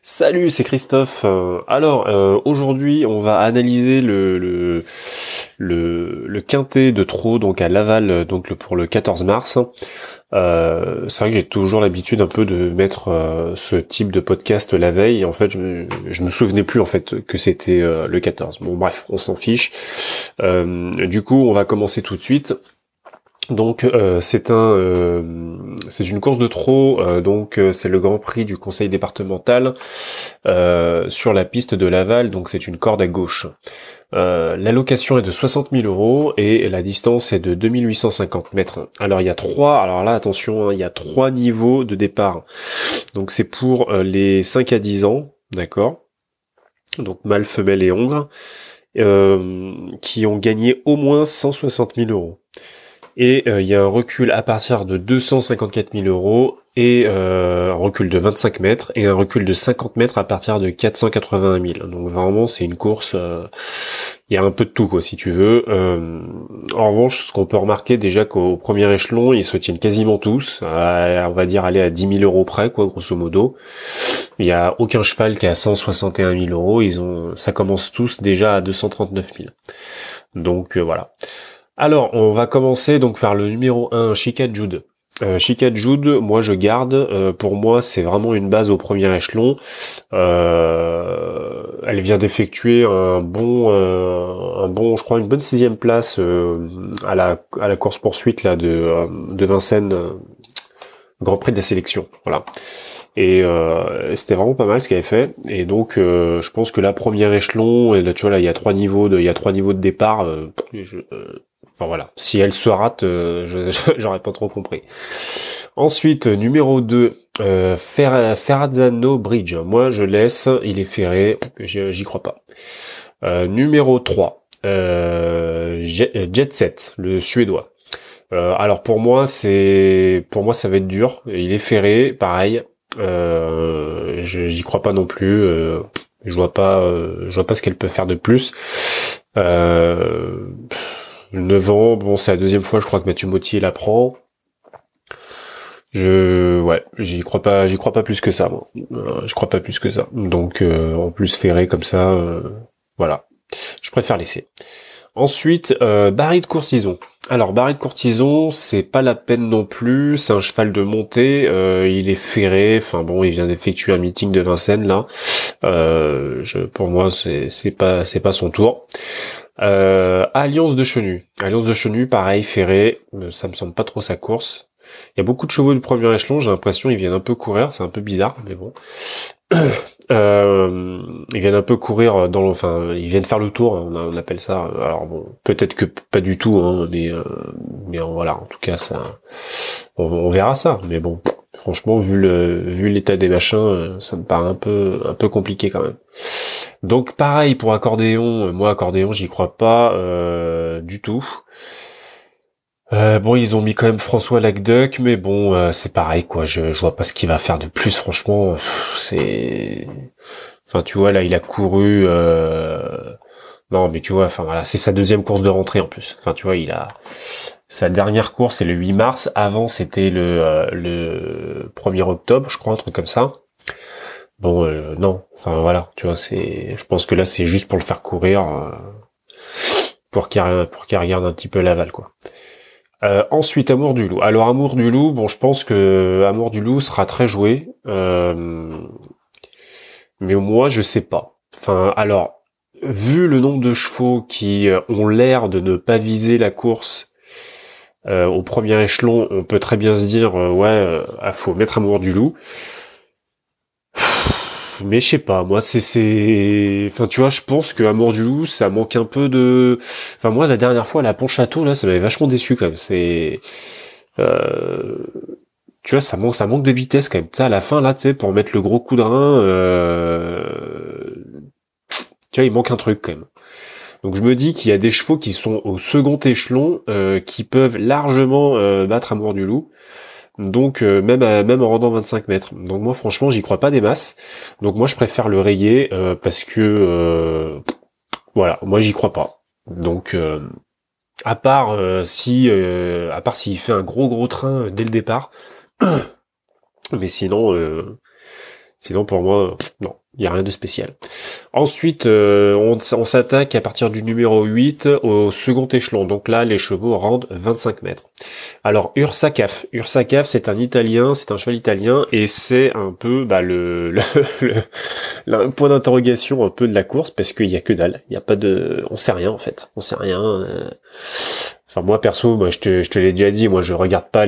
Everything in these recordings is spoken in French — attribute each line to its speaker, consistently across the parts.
Speaker 1: Salut, c'est Christophe. Aujourd'hui, on va analyser le quintet de trot donc à Laval pour le 14 mars. C'est vrai que j'ai toujours l'habitude un peu de mettre ce type de podcast la veille. En fait, je me souvenais plus en fait que c'était le 14. Bon, bref, on s'en fiche. Du coup, on va commencer tout de suite. Donc c'est une course de trot, c'est le Grand Prix du Conseil départemental sur la piste de Laval, donc c'est une corde à gauche. L'allocation est de 60 000 euros et la distance est de 2850 mètres. Alors là attention, hein, il y a trois niveaux de départ. Donc c'est pour les 5 à 10 ans, d'accord, donc mâle, femelle et hongre, qui ont gagné au moins 160 000 euros. Et il y a un recul à partir de 254 000 euros et un recul de 25 mètres et un recul de 50 mètres à partir de 481 000. Donc vraiment c'est une course, il y a un peu de tout quoi si tu veux. En revanche, ce qu'on peut remarquer déjà qu'au premier échelon, ils se tiennent quasiment tous, on va dire aller à 10 000 euros près quoi grosso modo. Il y a aucun cheval qui est à 161 000 euros, ça commence tous déjà à 239 000. Donc voilà. Alors, on va commencer donc par le numéro 1, Chica Jude. Chica Jude, moi je garde, pour moi c'est vraiment une base au premier échelon. Elle vient d'effectuer je crois une bonne 6e place à la course poursuite là de Vincennes, Grand Prix de la sélection. Voilà. Et c'était vraiment pas mal ce qu'elle avait fait. Et donc je pense que la première échelon, et là tu vois là il y a trois niveaux de départ. Enfin voilà, si elle se rate, j'aurais pas trop compris. Ensuite, numéro 2, Ferrazzano Bridge. Moi, je laisse, il est ferré, j'y crois pas. Numéro 3, Jet Set, le Suédois. Alors pour moi, ça va être dur. Il est ferré, pareil. J'y crois pas non plus. Je vois pas ce qu'elle peut faire de plus. 9 ans, bon c'est la deuxième fois je crois que Mathieu Mottier la prend. J'y crois pas plus que ça moi. Je crois pas plus que ça. Donc en plus ferré comme ça, voilà. Je préfère laisser. Ensuite, Barry de Courtison. Alors Barry de Courtison, c'est pas la peine non plus, c'est un cheval de montée, il est ferré, enfin bon, il vient d'effectuer un meeting de Vincennes là. Pour moi c'est pas son tour. Alliance de Chenu, pareil, ferré, ça me semble pas trop sa course. Il y a beaucoup de chevaux du premier échelon, j'ai l'impression ils viennent un peu courir, c'est un peu bizarre, mais bon. Ils viennent un peu courir ils viennent faire le tour, hein, on appelle ça. Alors bon, peut-être que pas du tout, hein, mais voilà, en tout cas ça, on verra ça. Mais bon, franchement, vu l'état des machins, ça me paraît un peu compliqué quand même. Donc pareil pour accordéon, moi accordéon j'y crois pas du tout. Bon ils ont mis quand même François Lacduc, mais bon c'est pareil quoi, je vois pas ce qu'il va faire de plus franchement, enfin tu vois là il a couru non mais tu vois, enfin voilà, c'est sa deuxième course de rentrée en plus. Enfin tu vois, sa dernière course c'est le 8 mars, avant c'était le 1er octobre, je crois, un truc comme ça. Bon, non, enfin voilà, tu vois, je pense que là c'est juste pour le faire courir, pour qu'il regarde un petit peu Laval, quoi. Ensuite, Amour du Loup. Alors Amour du Loup, bon, je pense que Amour du Loup sera très joué, mais moi je sais pas. Enfin, alors, vu le nombre de chevaux qui ont l'air de ne pas viser la course au premier échelon, on peut très bien se dire faut mettre Amour du Loup. Mais je sais pas, moi enfin tu vois, je pense que Amour du Loup, ça manque un peu de, enfin moi la dernière fois à la Pontchâteau là, ça m'avait vachement déçu quand même. Tu vois, ça manque de vitesse quand même. Tu sais, à la fin là, tu sais, pour mettre le gros coup de rein, tu vois, il manque un truc quand même. Donc je me dis qu'il y a des chevaux qui sont au second échelon, qui peuvent largement battre Amour du Loup. Donc même en rendant 25 mètres. Donc moi franchement j'y crois pas des masses. Donc moi je préfère le rayer parce que voilà, moi j'y crois pas. Donc à part s'il fait un gros train dès le départ, mais Sinon, pour moi, non, il y a rien de spécial. Ensuite, on s'attaque à partir du numéro 8 au second échelon. Donc là, les chevaux rendent 25 mètres. Alors, Ursacaf, c'est un Italien, c'est un cheval italien, et c'est un peu le point d'interrogation un peu de la course, parce qu'il y a que dalle. Il y a pas de... On sait rien, en fait. On sait rien. Enfin, moi, perso, moi, je te l'ai déjà dit, moi, je regarde pas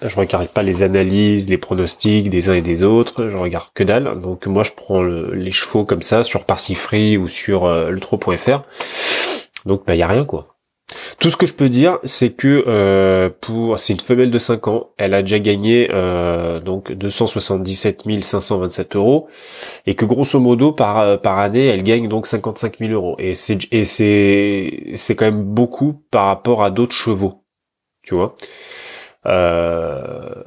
Speaker 1: je regarde pas les analyses, les pronostics des uns et des autres, je regarde que dalle. Donc moi je prends les chevaux comme ça sur Parsifree ou sur letro.fr. Donc bah y a rien quoi. Tout ce que je peux dire, c'est que c'est une femelle de 5 ans, elle a déjà gagné donc 277 527 euros, et que grosso modo par année, elle gagne donc 55 000 euros. Et c'est quand même beaucoup par rapport à d'autres chevaux, tu vois. Euh,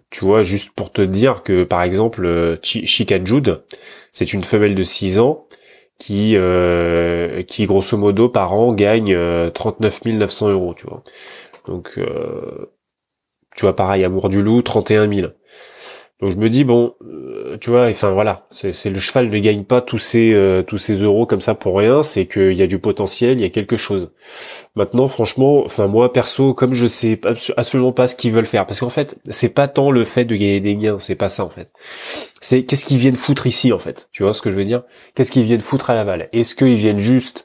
Speaker 1: Tu vois, juste pour te dire que, par exemple, Chica Jude, c'est une femelle de 6 ans qui grosso modo, par an, gagne 39 900 euros, tu vois. Donc, tu vois, pareil, Amour du Loup, 31 000. Donc je me dis bon, tu vois, enfin voilà, c'est le cheval ne gagne pas tous ces euros comme ça pour rien, c'est qu'il y a du potentiel, il y a quelque chose. Maintenant, franchement, enfin moi perso, comme je sais absolument pas ce qu'ils veulent faire, parce qu'en fait, c'est pas tant le fait de gagner des gains, c'est pas ça en fait. C'est qu'est-ce qu'ils viennent foutre ici en fait. Tu vois ce que je veux dire? Qu'est-ce qu'ils viennent foutre à Laval? Est-ce qu'ils viennent juste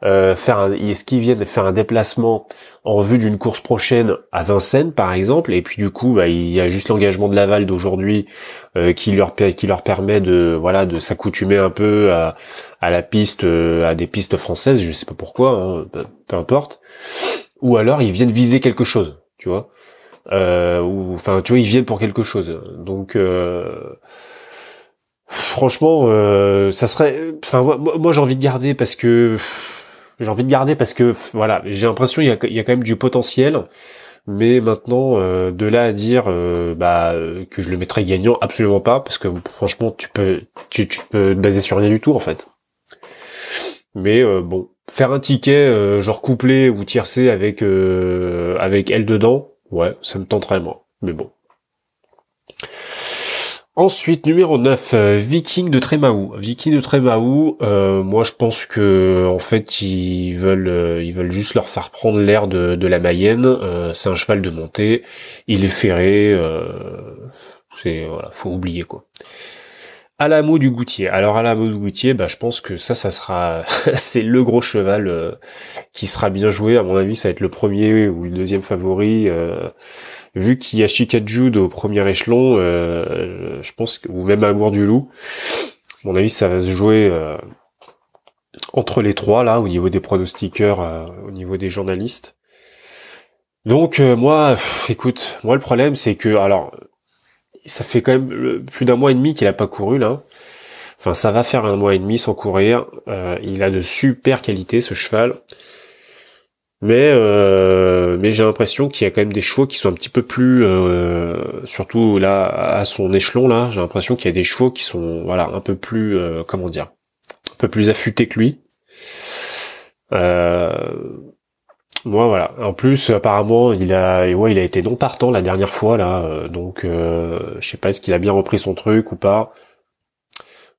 Speaker 1: est-ce qu'ils viennent faire un déplacement en vue d'une course prochaine à Vincennes par exemple, et puis du coup bah, il y a juste l'engagement de Laval d'aujourd'hui qui leur permet de s'accoutumer un peu à la piste, à des pistes françaises, je sais pas pourquoi, hein, peu importe. Ou alors ils viennent viser quelque chose, tu vois, ou enfin tu vois ils viennent pour quelque chose. Donc franchement ça serait, enfin moi j'ai envie de garder parce que voilà, j'ai l'impression il y a quand même du potentiel, mais maintenant de là à dire que je le mettrais gagnant, absolument pas, parce que franchement tu peux te baser sur rien du tout en fait. Mais bon, faire un ticket genre couplé ou tiercé avec elle dedans, ouais, ça me tenterait moi. Mais bon. Ensuite, numéro 9, Viking de Trémaou. Viking de Trémaou, moi je pense que en fait ils veulent juste leur faire prendre l'air de la Mayenne. C'est un cheval de montée, il est ferré, voilà, faut oublier quoi. Alamo du Goutier. Alors Alamo du Goutier, bah je pense que ça sera c'est le gros cheval qui sera bien joué. À mon avis, ça va être le premier ou le deuxième favori. Vu qu'il y a Chica Jude au premier échelon, je pense ou même Amour du Loup, à mon avis ça va se jouer entre les trois là, au niveau des pronostiqueurs, au niveau des journalistes. Donc moi, écoute, moi le problème c'est que, alors, ça fait quand même plus d'un mois et demi qu'il a pas couru là. Enfin, ça va faire un mois et demi sans courir. Il a de super qualités ce cheval. Mais j'ai l'impression qu'il y a quand même des chevaux qui sont un petit peu plus, surtout là à son échelon là, j'ai l'impression qu'il y a des chevaux qui sont voilà un peu plus, comment dire, un peu plus affûtés que lui. Moi voilà. En plus apparemment il a été non partant la dernière fois là, donc je sais pas est-ce qu'il a bien repris son truc ou pas.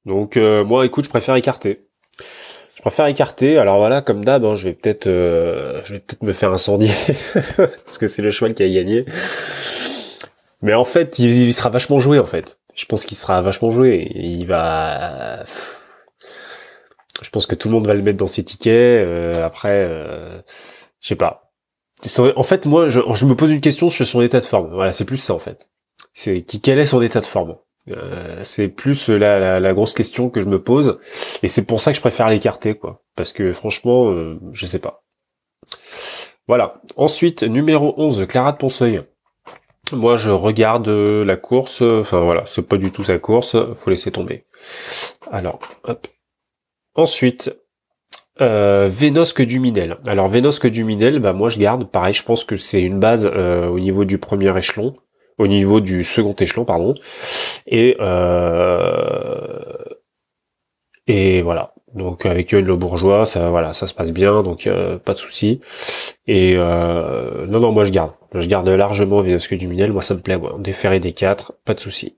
Speaker 1: Donc moi écoute je préfère écarter. Alors voilà, comme d'hab, hein, je vais peut-être me faire incendier parce que c'est le cheval qui a gagné. Mais en fait, il sera vachement joué en fait. Je pense qu'il sera vachement joué. Et je pense que tout le monde va le mettre dans ses tickets. Après, je sais pas. En fait, moi, je me pose une question sur son état de forme. Voilà, c'est plus ça en fait. Quel est son état de forme? C'est plus la grosse question que je me pose, et c'est pour ça que je préfère l'écarter quoi, parce que franchement je sais pas. Voilà. Ensuite, numéro 11, Clara de Ponseuil. Moi je regarde la course, enfin voilà, c'est pas du tout sa course, faut laisser tomber. Alors, hop. Ensuite, Vénosque du Minel. Alors Vénosque du Minel, bah moi je garde, pareil, je pense que c'est une base au niveau du premier échelon, au niveau du second échelon, pardon. Et voilà. Donc avec Yoann Le Bourgeois, ça voilà, ça se passe bien, donc pas de souci. Et non non, moi je garde largement Vénosque du Minel, moi ça me plaît, moi. Des ferrés des 4, pas de souci.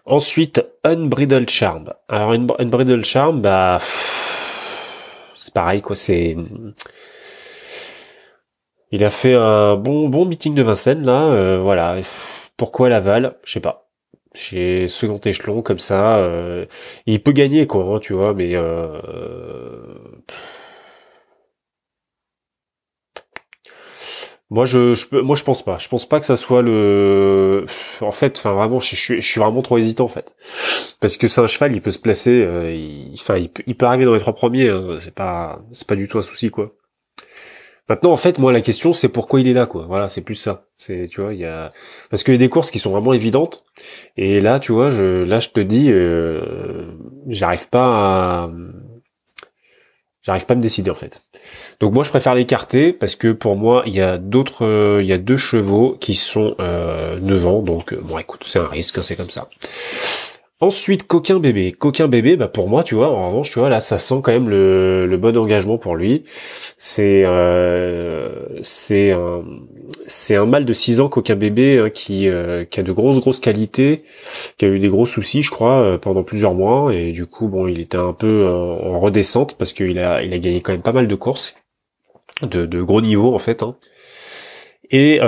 Speaker 1: Ensuite, Unbridled Charm. Alors Unbridled Charm, bah c'est pareil quoi, il a fait un bon meeting de Vincennes là, voilà. Pourquoi Laval, je sais pas. Chez second échelon comme ça, il peut gagner quoi, hein, tu vois, mais moi je pense pas que ça soit le, en fait, enfin vraiment, je suis vraiment trop hésitant en fait, parce que c'est un cheval, il peut se placer, il peut arriver dans les 3 premiers, hein, c'est pas du tout un souci quoi. Maintenant, en fait, moi, la question, c'est pourquoi il est là, quoi. Voilà, c'est plus ça. C'est, tu vois, parce qu'il y a des courses qui sont vraiment évidentes. Et là, tu vois, là, je te dis, j'arrive pas à, j'arrive pas à me décider, en fait. Donc moi, je préfère l'écarter parce que pour moi, il y a 2 chevaux qui sont devant. Donc, bon, écoute, c'est un risque, hein, c'est comme ça. Ensuite, Coquin Bébé. Coquin Bébé, bah pour moi, tu vois, en revanche, tu vois, là, ça sent quand même le bon engagement pour lui. C'est c'est un mâle de 6 ans, Coquin Bébé, hein, qui a de grosses qualités, qui a eu des gros soucis, je crois, pendant plusieurs mois, et du coup, bon, il était un peu en redescente parce il a gagné quand même pas mal de courses, de gros niveaux en fait, hein. Et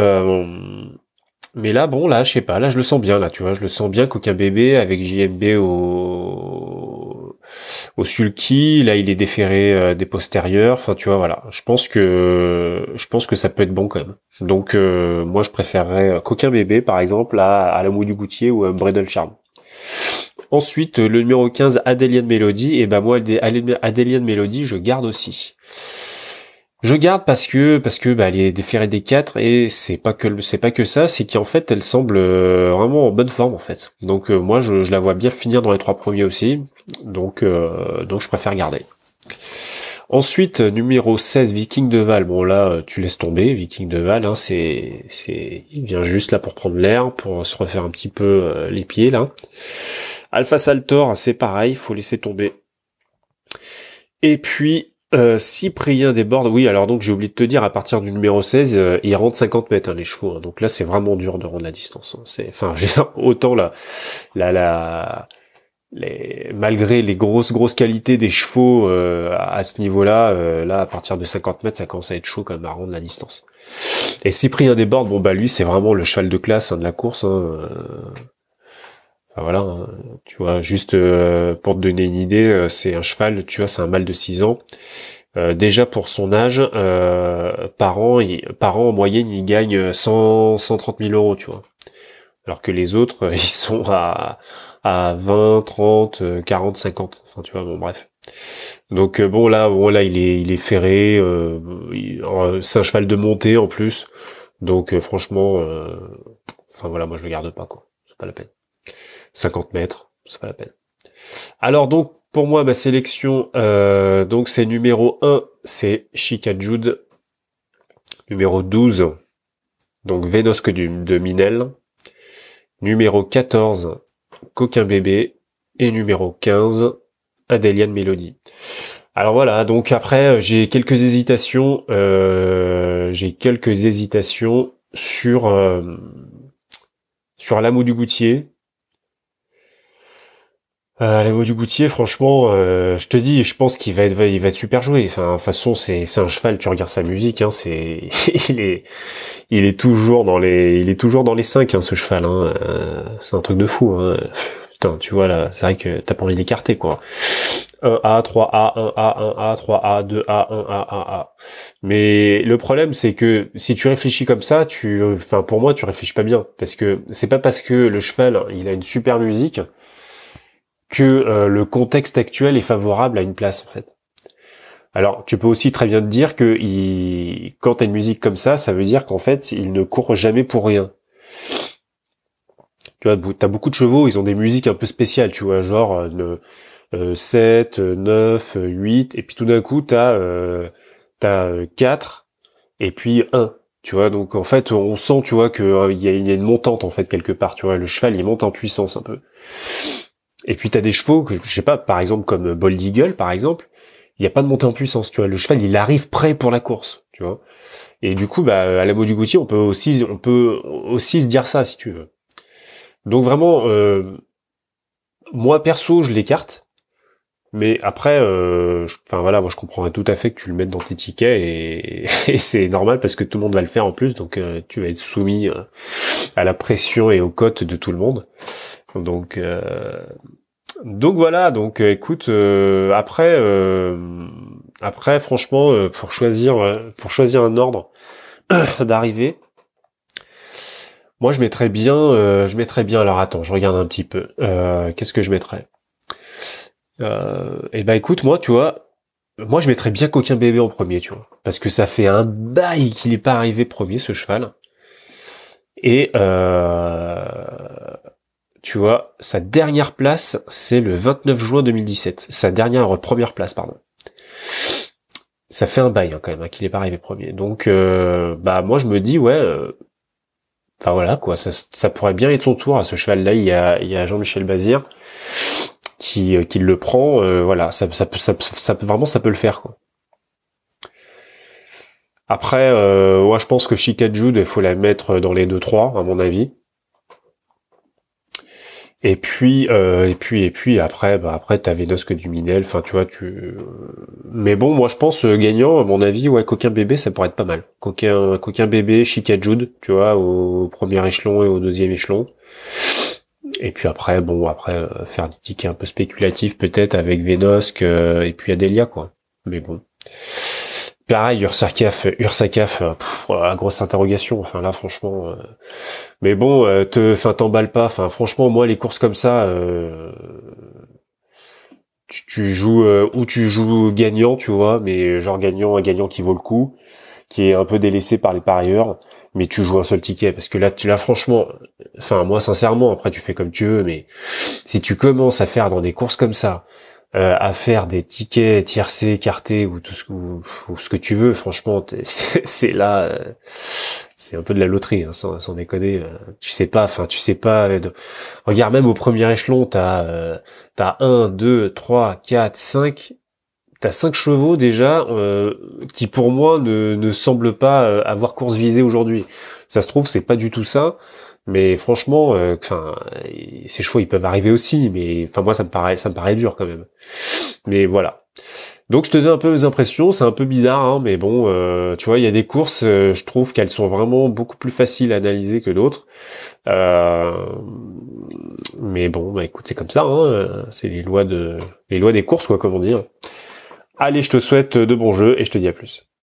Speaker 1: mais là, bon, là, je sais pas, là, je le sens bien, là, tu vois, je le sens bien, Coquin Bébé, avec JMB au sulky, là, il est déféré des postérieurs, enfin, tu vois, voilà, je pense que ça peut être bon, quand même. Donc, moi, je préférerais Coquin Bébé, par exemple, à la Mou du Goutier ou Bridal Charm. Ensuite, le numéro 15, Adélienne Mélodie, et ben moi, Adélienne Mélodie, je garde aussi. Je garde parce que bah elle est déférée des 4 et c'est pas que ça, c'est qu'en fait elle semble vraiment en bonne forme en fait. Donc moi je la vois bien finir dans les 3 premiers aussi. Donc je préfère garder. Ensuite numéro 16, Viking de Val. Bon là tu laisses tomber Viking de Val, hein, il vient juste là pour prendre l'air, pour se refaire un petit peu les pieds là. Alpha Saltor, c'est pareil, faut laisser tomber. Et puis Cyprien déborde, oui, alors donc j'ai oublié de te dire, à partir du numéro 16, ils rentrent 50 mètres, hein, les chevaux, hein, donc là c'est vraiment dur de rendre la distance, hein. Enfin, autant malgré les grosses qualités des chevaux à ce niveau-là, là à partir de 50 mètres, ça commence à être chaud quand même à rendre la distance. Et Cyprien déborde, bon bah lui c'est vraiment le cheval de classe, hein, de la course, hein, enfin voilà, hein, tu vois, juste pour te donner une idée, c'est un cheval, tu vois, c'est un mâle de 6 ans. Déjà pour son âge, par an en moyenne, il gagne 130 000 euros, tu vois. Alors que les autres, ils sont à 20, 30, 40, 50. Enfin, tu vois, bon, bref. Donc bon là, il est ferré. C'est un cheval de montée en plus. Donc franchement, enfin voilà, moi je le garde pas quoi. C'est pas la peine. 50 mètres, c'est pas la peine. Alors donc pour moi ma sélection, donc c'est numéro 1, c'est Chica Jude. Numéro 12, donc Vénosque de Minel. Numéro 14, Coquin Bébé. Et numéro 15, Adélienne Mélodie. Alors voilà, donc après j'ai quelques hésitations. Sur l'Amour du Goutier. L'Amour du Goutier, franchement, je te dis, je pense il va être super joué. Enfin, de toute façon, c'est un cheval. Tu regardes sa musique, hein, il est toujours dans les 5, hein, ce cheval. Hein, c'est un truc de fou. Hein. Putain, tu vois là, c'est vrai que t'as pas envie de l'écarter, quoi. 1A, 3A, 1A, 1A, 3A, 2A, 1A, 1A. Mais le problème, c'est que si tu réfléchis comme ça, enfin, pour moi, tu réfléchis pas bien. Parce que c'est pas parce que le cheval, il a une super musique que le contexte actuel est favorable à une place, en fait. Alors, tu peux aussi très bien te dire que quand t'as une musique comme ça veut dire qu'en fait, il ne court jamais pour rien. Tu vois, t'as beaucoup de chevaux, ils ont des musiques un peu spéciales, tu vois, genre 7, 9, 8, et puis tout d'un coup, t'as 4, et puis 1. Tu vois, donc en fait, on sent, tu vois, que il y a une montante, en fait, quelque part, tu vois, le cheval, il monte en puissance un peu. Et puis t'as des chevaux que, je sais pas, par exemple comme Bold Eagle, par exemple, il n'y a pas de montée en puissance, tu vois. Le cheval, il arrive prêt pour la course, tu vois. Et du coup, bah, à la du Goutier, on peut aussi se dire ça, si tu veux. Donc vraiment, moi perso, je l'écarte. Mais après, enfin voilà, moi je comprendrais tout à fait que tu le mettes dans tes tickets et c'est normal parce que tout le monde va le faire en plus, donc tu vas être soumis à la pression et aux cotes de tout le monde. Donc voilà, donc écoute, après franchement, pour choisir un ordre d'arrivée, moi je mettrais bien. Alors attends, je regarde un petit peu. Qu'est-ce que je mettrais? Et ben écoute, moi, tu vois, moi je mettrais bien Coquin Bébé en premier, tu vois, parce que ça fait un bail qu'il est pas arrivé premier ce cheval. Et tu vois, sa dernière place, c'est le 29 juin 2017. Sa dernière première place, pardon. Ça fait un bail quand même qu'il est pas arrivé premier. Donc bah moi je me dis ouais, enfin voilà quoi, ça pourrait bien être son tour à ce cheval-là. Il y a Jean-Michel Bazir qui le prend. Voilà, vraiment ça peut le faire quoi. Après, ouais, je pense que Chica Jude, il faut la mettre dans les 2-3, à mon avis. Et puis après, t'as Vénosque du Minel, enfin tu vois, mais bon, moi je pense gagnant, à mon avis, ouais, Coquin Bébé, ça pourrait être pas mal. Coquin Bébé, Chica Jude, tu vois, au premier échelon et au deuxième échelon. Et puis après, faire des tickets un peu spéculatifs peut-être avec Vénosque et puis Adélia, quoi. Mais bon. Pareil, Ursakaf, grosse interrogation. Enfin là, franchement. Mais bon, t'emballes pas. Enfin, franchement, moi, les courses comme ça, tu joues ou tu joues gagnant, tu vois, mais genre gagnant, un gagnant qui vaut le coup, qui est un peu délaissé par les parieurs, mais tu joues un seul ticket parce que là, franchement, enfin moi, sincèrement, après tu fais comme tu veux, mais si tu commences à faire dans des courses comme ça, à faire des tickets tiercés, écartés ou tout ou ce que tu veux, franchement, c'est là, c'est un peu de la loterie, hein, sans déconner. Tu sais pas. Regarde, même au premier échelon, t'as 1, 2, 3, 4, 5. T'as 5 chevaux déjà qui pour moi ne semblent pas avoir course visée aujourd'hui. Ça se trouve c'est pas du tout ça, mais franchement, enfin ces chevaux ils peuvent arriver aussi, mais enfin moi ça me paraît dur quand même. Mais voilà. Donc je te donne un peu mes impressions, c'est un peu bizarre, hein, mais bon, tu vois, il y a des courses, je trouve qu'elles sont vraiment beaucoup plus faciles à analyser que d'autres. Euh, mais bon, bah écoute, c'est comme ça, hein, c'est les lois des courses, quoi, comme on dit. Allez, je te souhaite de bons jeux et je te dis à plus.